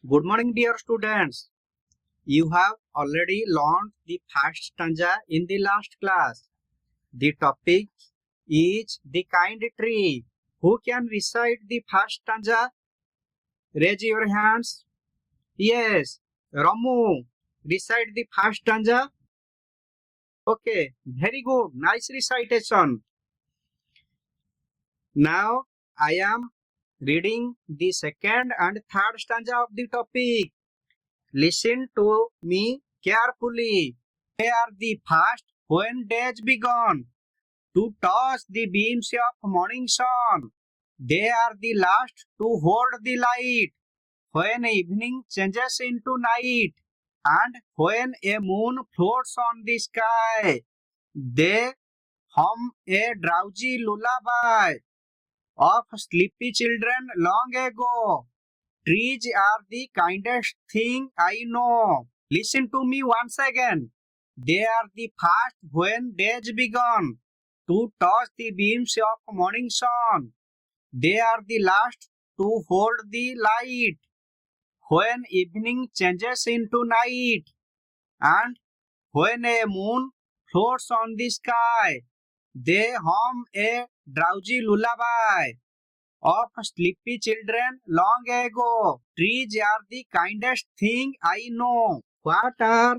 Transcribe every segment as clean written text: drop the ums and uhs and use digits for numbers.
Good morning, dear students. You have already learned the first stanza in the last class. The topic is the kind tree. Who can recite the first stanza? Raise your hands. Yes, Ramu, recite the first stanza. Okay, very good. Nice recitation. Now I am reading the second and third stanza of the topic. Listen to me carefully. They are the first when days begun to touch the beams of morning sun. They are the last to hold the light when evening changes into night and when a moon floats on the sky. They hum a drowsy lullaby of sleepy children long ago. Trees are the kindest thing I know. Listen to me once again. They are the first when days begun to touch the beams of morning sun. They are the last to hold the light when evening changes into night and when a moon floats on the sky. They hum a drowsy lullaby of sleepy children long ago. Trees are the kindest thing I know. What are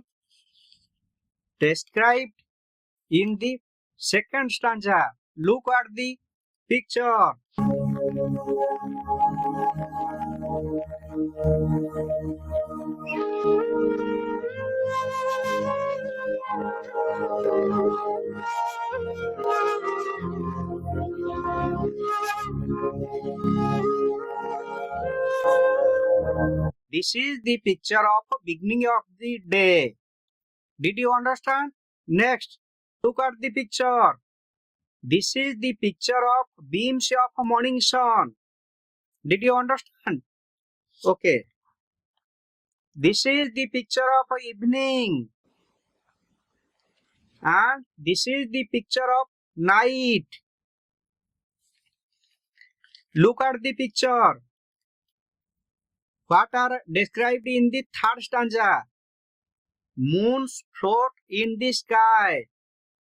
described in the second stanza? Look at the picture. This is the picture of beginning of the day. Did you understand? Next, look at the picture. This is the picture of beams of morning sun. Did you understand? Okay. This is the picture of evening. And this is the picture of night. Look at the picture. What are described in the third stanza? Moons float in the sky.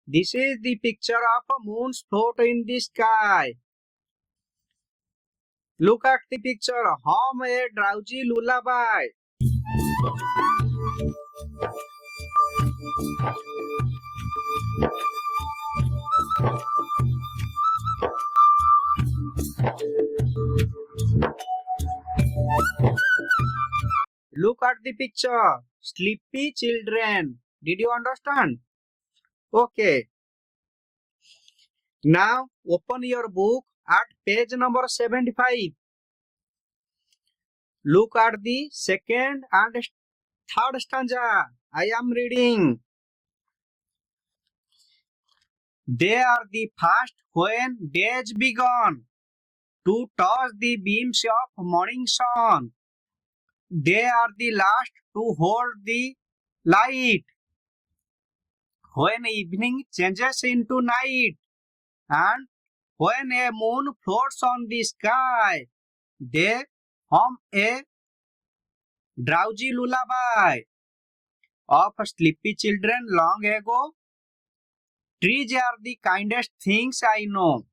This is the picture of moons float in the sky. Look at the picture. Hum a drowsy lullaby. Look at the picture. Sleepy children. Did you understand? Okay. Now open your book at page number 75. Look at the second and third stanza. I am reading. They are the first when days begun to touch the beams of morning sun. They are the last to hold the light when evening changes into night and when a moon floats on the sky. They hum a drowsy lullaby of sleepy children long ago. Trees are the kindest things I know.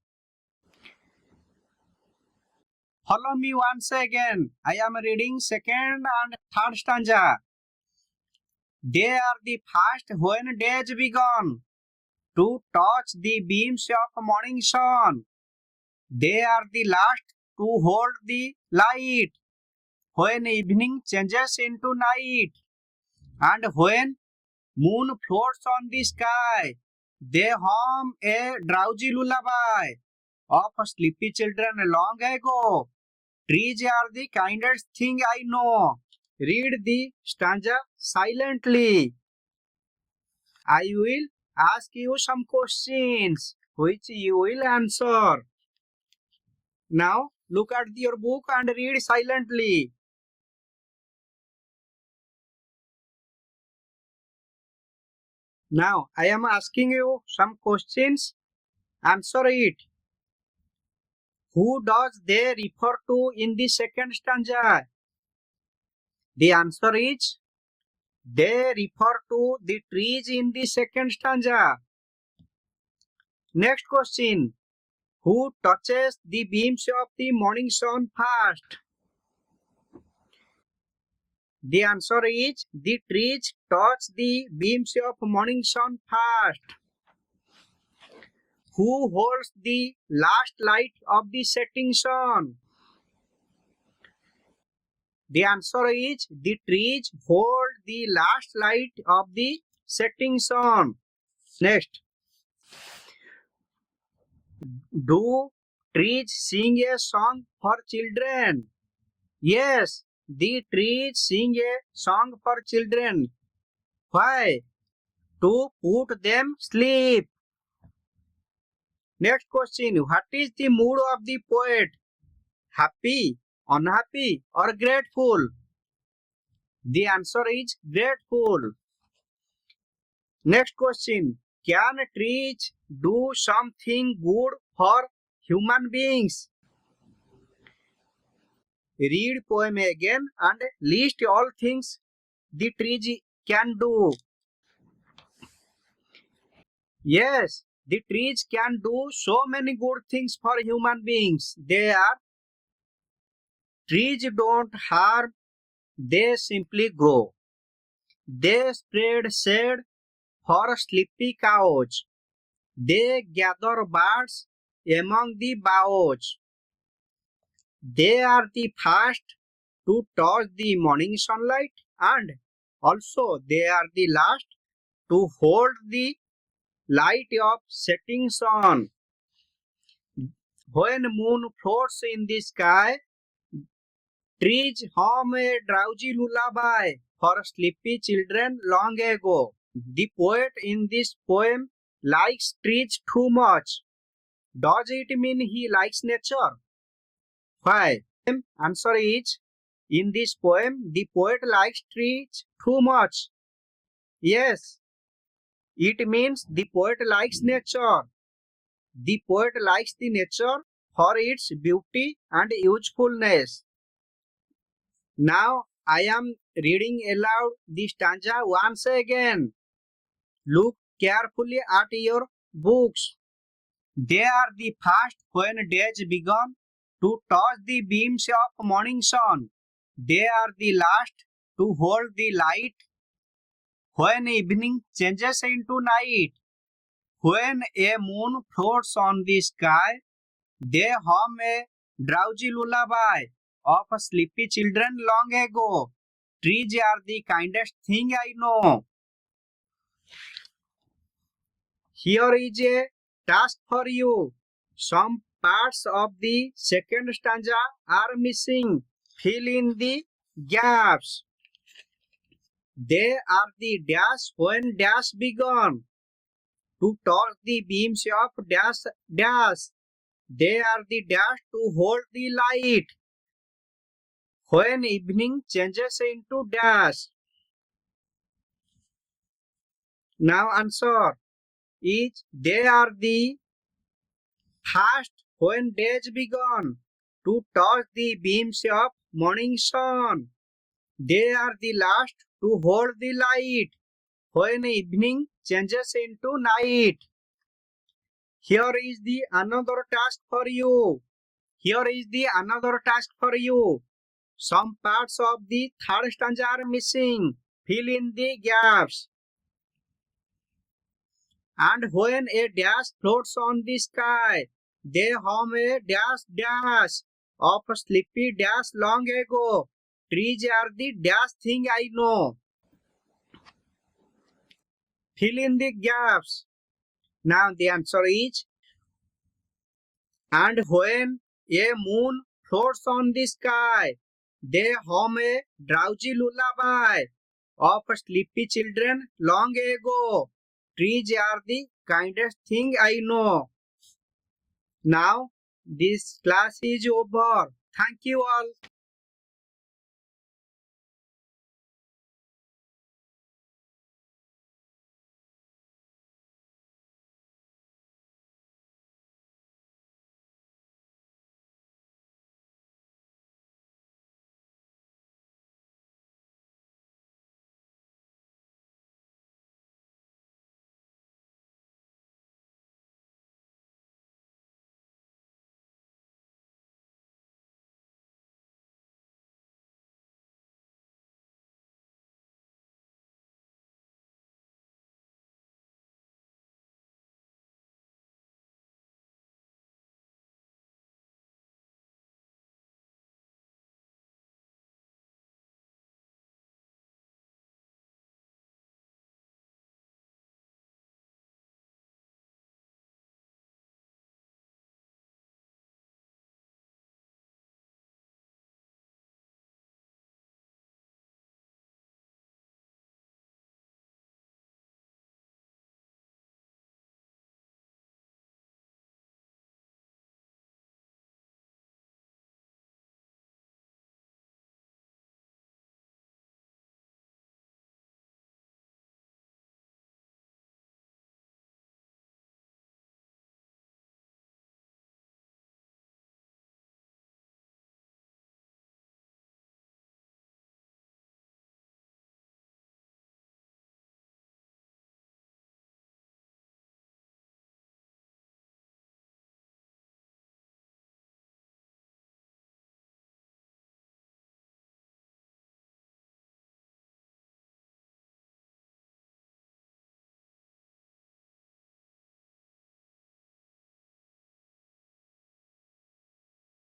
Follow me once again. I am reading second and third stanza. They are the first when days begun to touch the beams of morning sun. They are the last to hold the light when evening changes into night and when moon floats on the sky. They hum a drowsy lullaby of sleepy children long ago. Trees are the kindest thing I know. Read the stanza silently. I will ask you some questions which you will answer. Now look at your book and read silently. Now I am asking you some questions. Answer it. Who does they refer to in the second stanza? The answer is they refer to the trees in the second stanza. Next question. Who touches the beams of the morning sun first? The answer is the trees touch the beams of morning sun first. Who holds the last light of the setting sun? The answer is the trees hold the last light of the setting sun. Next. Do trees sing a song for children? Yes, the trees sing a song for children. Why? To put them sleep. Next question. What is the mood of the poet? Happy, unhappy, or grateful? The answer is grateful. Next question. Can trees do something good for human beings? Read poem again and list all things the trees can do. Yes, the trees can do so many good things for human beings. They are trees don't harm, they simply grow. They spread shade for sleepy cows. They gather birds among the boughs. They are the first to touch the morning sunlight and also they are the last to hold the light of setting sun. When moon floats in the sky, trees hum a drowsy lullaby for sleepy children long ago. The poet in this poem likes trees too much. Does it mean he likes nature? Why? Answer is, in this poem, the poet likes trees too much. Yes, it means the poet likes nature. The poet likes the nature for its beauty and usefulness. Now I am reading aloud the stanza once again. Look carefully at your books. They are the first when days begun to touch the beams of morning sun. They are the last to hold the light when evening changes into night. When a moon floats on the sky, they hum a drowsy lullaby of sleepy children long ago. Trees are the kindest thing I know. Here is a task for you. Some parts of the second stanza are missing. Fill in the gaps. They are the dash when dash begun. To touch the beams of dash dash. They are the dash to hold the light. When evening changes into dash. Now answer is they are the first when days begun to touch the beams of morning sun. They are the last to hold the light when evening changes into night. Here is the another task for you. Here is the another task for you. Some parts of the third stanza are missing. Fill in the gaps. And when a dash floats on the sky, they hum a dash dash of a sleepy dash long ago. Trees are the dash thing I know. Fill in the gaps. Now the answer is, and when a moon floats on the sky, they hum a drowsy lullaby of sleepy children long ago. Trees are the kindest thing I know. Now this class is over. Thank you all.